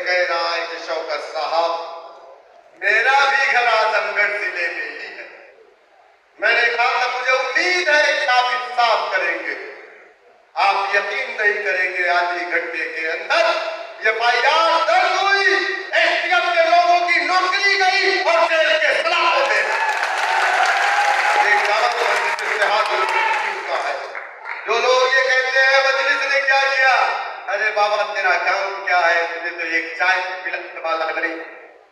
कह रहा है कि शौकत साहब मेरा भी घर आजमगढ़ जिले में ही है। मैंने कहा था मुझे उम्मीद है कि आप इंसाफ करेंगे। आप यकीन नहीं करेंगे, आधे घंटे के अंदर FIR दर्ज हुई, STF के लोगों की नौकरी गई और जेल के सलाखों में। है जो लोग ये कहते हैं मजलिस ने क्या किया, अरे बाबा तेरा काम क्या है, तुझे तो एक चाय पिलाने वाला नहीं।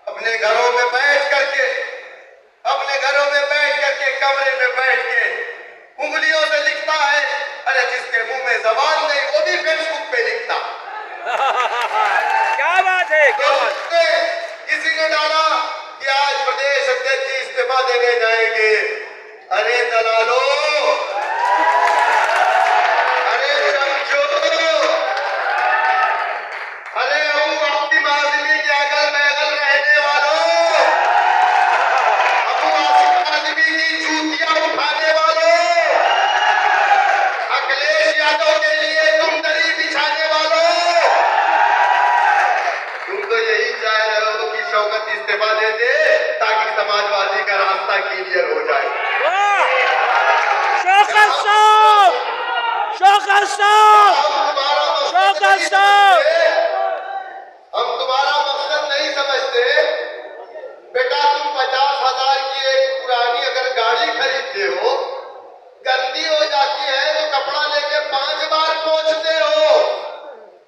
अपने घरों में बैठ करके कमरे में बैठ के उंगलियों से लिखता है। अरे जिसके मुंह में जबान नहीं वो भी फेसबुक पे लिखता। क्या बात है, क्या बात है। किसी ने डाला कि आज प्रदेश अध्यक्ष जी इस्तीफा देने जाएंगे। अरे दलालो, अरे चमचो, अरे अबू आसिम आजमी के अगल बगल रहने वालों, अबू आसिम आजमी की जूतियां उठाने वालों, अखिलेश यादव के लिए तुम दरी बिछाने वालों, तुम तो यही चाह रहे हो कि शौकत इस्तीफा दे दे ताकि समाजवादी का रास्ता क्लियर हो जाए। शौकत साहब, शौकत साहब, शौकत साहब, हम तुम्हारा मकसद नहीं समझते। बेटा तुम 50,000 की एक पुरानी अगर गाड़ी खरीदते हो, गंदी हो जाती है तो कपड़ा लेके 5 बार पोंछते हो।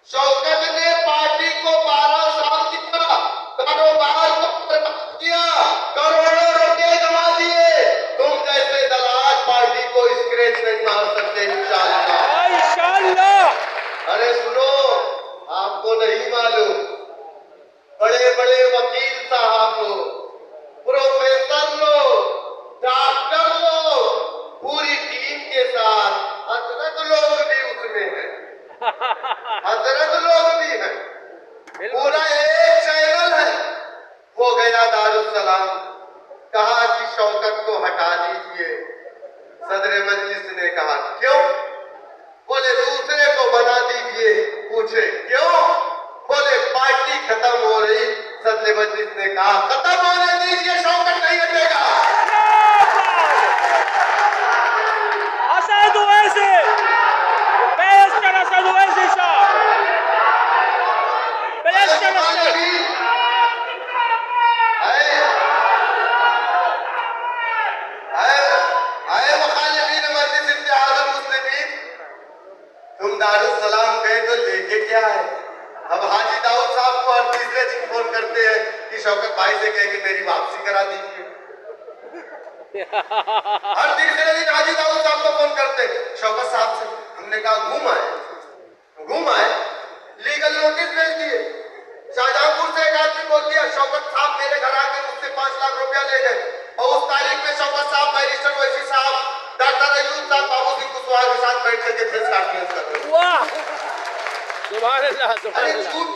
शौकत ने पार्टी को 12 साल दिया, कारोबार को बर्बाद किया, करोड़ों रुपए गंवा दिए। तुम जैसे दलाल पार्टी को स्क्रैच नहीं मार सकते इंशाअल्लाह। इंशाअल्लाह। अरे सुनो, आपको नहीं मालूम, बड़े बड़े वकील साहब लोग, प्रोफेसर लोग, डॉक्टर लोग, पूरी टीम के साथ हजरत लोग भी उसमें हैं, हजरत लोग भी हैं। पूरा एक चैनल है। वो गया दारुस्सलाम, कहा कि शौकत को हटा दीजिए। सदर मजलिस ने कहा क्यों? बोले दूसरे को बना दीजिए। पूछे क्यों? बोले पार्टी खत्म हो रही। सदर मजलिस ने कहा खत्म होने दीजिए, शौकत नहीं हटेगा। असद ओवैसी, बैरिस्टर असद ओवैसी साहब, बैरिस्टर असद। तुम दारुस्सलाम गए तो लेके क्या है? अब हाजी दाऊद साहब को हर तीसरे दिन फोन करते हैं कि शौकत भाई से कह के मेरी वापसी करा दीजिए। हर तीसरे दिन हाजी दाऊद साहब को फोन करते, शौकत साहब से हमने कहा घूम आए, लीगल नोटिस भेज दिए। शाहजहांपुर से एक आदमी बोल दिया शौकत साहब मेरे घर आके मुझसे 5 लाख रुपया ले गए, और उस तारीख में शौकत साहब, बैरिस्टर ओवैसी साहब, डॉक्टर अयूब साहब बाबू सिंह कुशवाहा के साथ बैठ करके प्रेस कॉन्फ्रेंस कर रहे। वाह, सुभान अल्लाह, सुभान अरे अल्लाह। झूठ,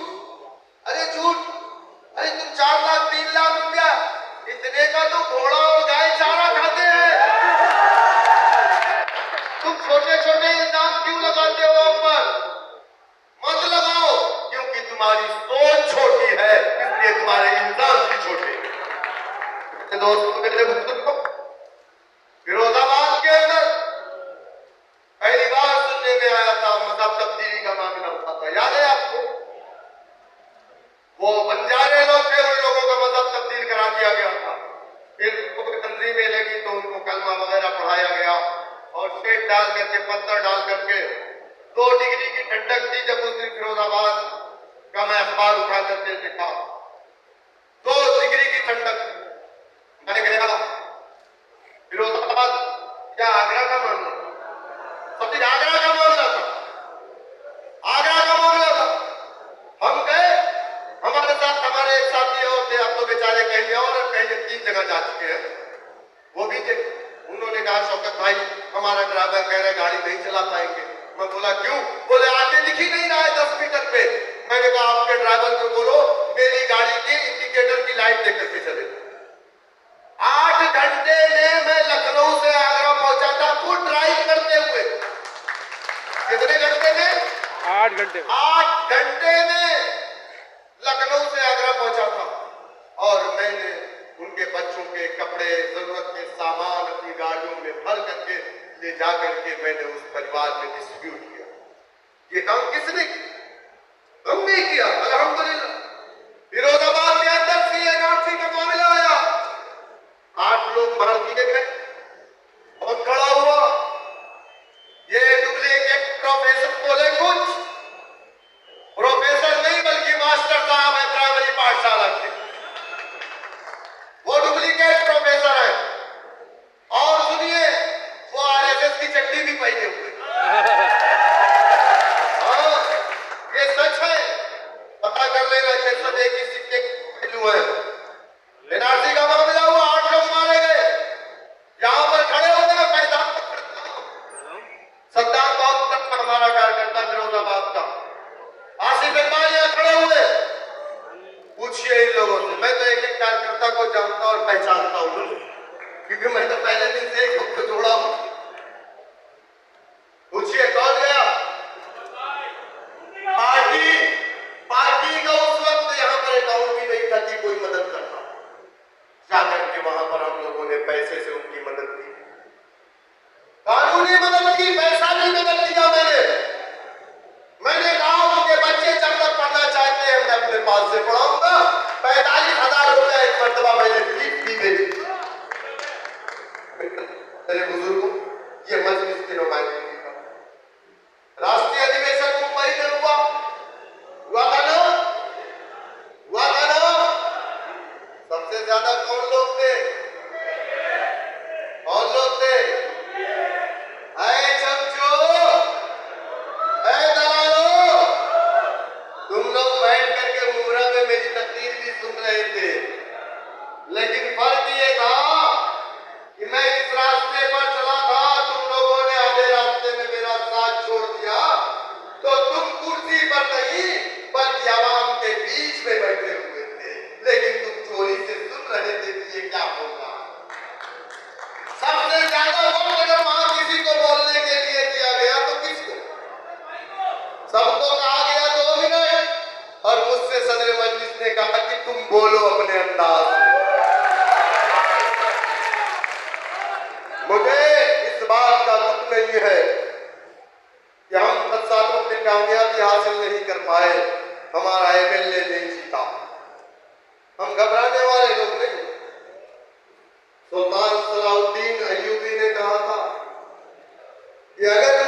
अरे तुम 4 लाख 3 लाख रुपया इतने का तो घोड़ा और गाय चारा खाते हैं। तुम छोटे छोटे इल्जाम क्यों लगाते हो हम पर? मत लगाओ, क्योंकि तुम्हारी सोच छोटी है, इसलिए तुम्हारे इल्जाम भी छोटे हैं। दोस्तों मेरे बुजुर्गों, फिरोजाबाद के अंदर पहली बार सुनने में आया था मजहब तब्दीली का मामला उठा था, याद है आपको? वो बंजारे लोग थे, उन लोगों का मजहब तब्दील करा दिया गया था। फिर तंजीमें लगी तो उनको कलमा वगैरह पढ़ाया गया और शेड डाल करके, पत्थर डाल करके 2 डिग्री की ठंडक थी। जब उस दिन फिरोजाबाद का मैं अखबार उठा करके देखा, 2 डिग्री की ठंडक। मैंने कहा फिरोजाबाद क्या आगरा का मामला था? सब दिन आगरा का मामला था, आगरा का मामला था। हम गए, हमारे साथ हमारे एक साथी और थे, अब तो बेचारे कहीं और कहीं 3 जगह जा चुके हैं, वो भी थे। उन्होंने कहा शौकत भाई हमारा ड्राइवर कह रहे गाड़ी नहीं चला पाएंगे। मैं बोला क्यों? बोले आगे दिख ही नहीं रहा है 10 मीटर पे। मैंने कहा आपके ड्राइवर को बोलो मेरी गाड़ी के इंडिकेटर की लाइट देख करके चले। 8 घंटे में मैं लखनऊ से आगरा पहुंचा था, फुल ड्राइव करते हुए। कितने घंटे में? 8 घंटे में। 8 घंटे में लखनऊ और मैंने उनके बच्चों के कपड़े, जरूरत के सामान अपनी गाड़ियों में भर करके ले जा करके मैंने उस परिवार में डिस्ट्रीब्यूट किया। ये काम किसने किया? हमने किया, अल्हम्दुलिल्लाह। फिरोजाबाद के अंदर CNRC का मामला आया, 8 लोग मार दिए गए और खड़ा हुआ ये डुप्लीकेट प्रोफेसर बोले कुछ, प्रोफेसर नहीं बल्कि मास्टर साहब है प्राइमरी पाठशाला के, वो डुप्लीकेट प्रोफेसर है। और सुनिए, वो RSS की चड्डी भी पहने हुए। हाँ, ये सच है, पता कर लेना, ये सब एक ही सिक्के के पहलू है। NRC का मामला हुआ, 8 लोग मारे गए, यहां पर खड़े हो गए। पैदा सद्दाम बहुत तक हमारा कार्यकर्ता फिरोजाबाद का आसिफ इकबाल यहाँ खड़े हुए। पूछिए इन लोगों से, मैं तो एक एक कार्यकर्ता को जानता और पहचानता हूँ, क्योंकि मैं तो पहले दिन से एक को जोड़ा हूं। पूछिए कौन गया? पार्टी का उस वक्त यहाँ पर अकाउंट भी नहीं था कि कोई मदद करता, जाकर के वहां पर हम लोगों ने पैसे से उनकी मदद की, कानूनी मदद की, पैसा नहीं मदद किया। मैंने कहा उनके बच्चे जब तक पढ़ना चाहते हैं मैं अपने पास से पढ़ाऊंगा। 45,000 रुपया एक मरतबा मैंने फीस भी दे दी। मेरे बुजुर्गों, ये मजलिस की नुमाइंदगी का राष्ट्रीय अधिवेशन मुंबई में हुआ था ना? सबसे ज्यादा कौन लोग थे? तुम लोग बैठ करके मुमरा में मेरी तकरीर भी सुन रहे थे, लेकिन फर्क ये था कि मैं इस रास्ते पर चला था, तुम लोगों ने आधे रास्ते में मेरा साथ छोड़ दिया, तो तुम कुर्सी पर नहीं बल्कि आवाम के बीच में बैठे हुए थे, लेकिन तुम चोरी से सुन रहे थे कि ये क्या बोल रहा है। सबसे ज्यादा वोट अगर वहां किसी को बोलने के लिए दिया गया तो किसको? सबको कहा गया 2 मिनट, और मुझसे सदर मजलिस ने कहा कि तुम बोलो अपने अंदाज में। मुझे इस बात का दुख नहीं है कि हम 10 सालों में कामयाबी हासिल नहीं कर पाए, हमारा MLA नहीं जीता। हम घबराने वाले लोग नहीं। सुल्तान सलाउद्दीन अय्यूबी ने कहा था कि अगर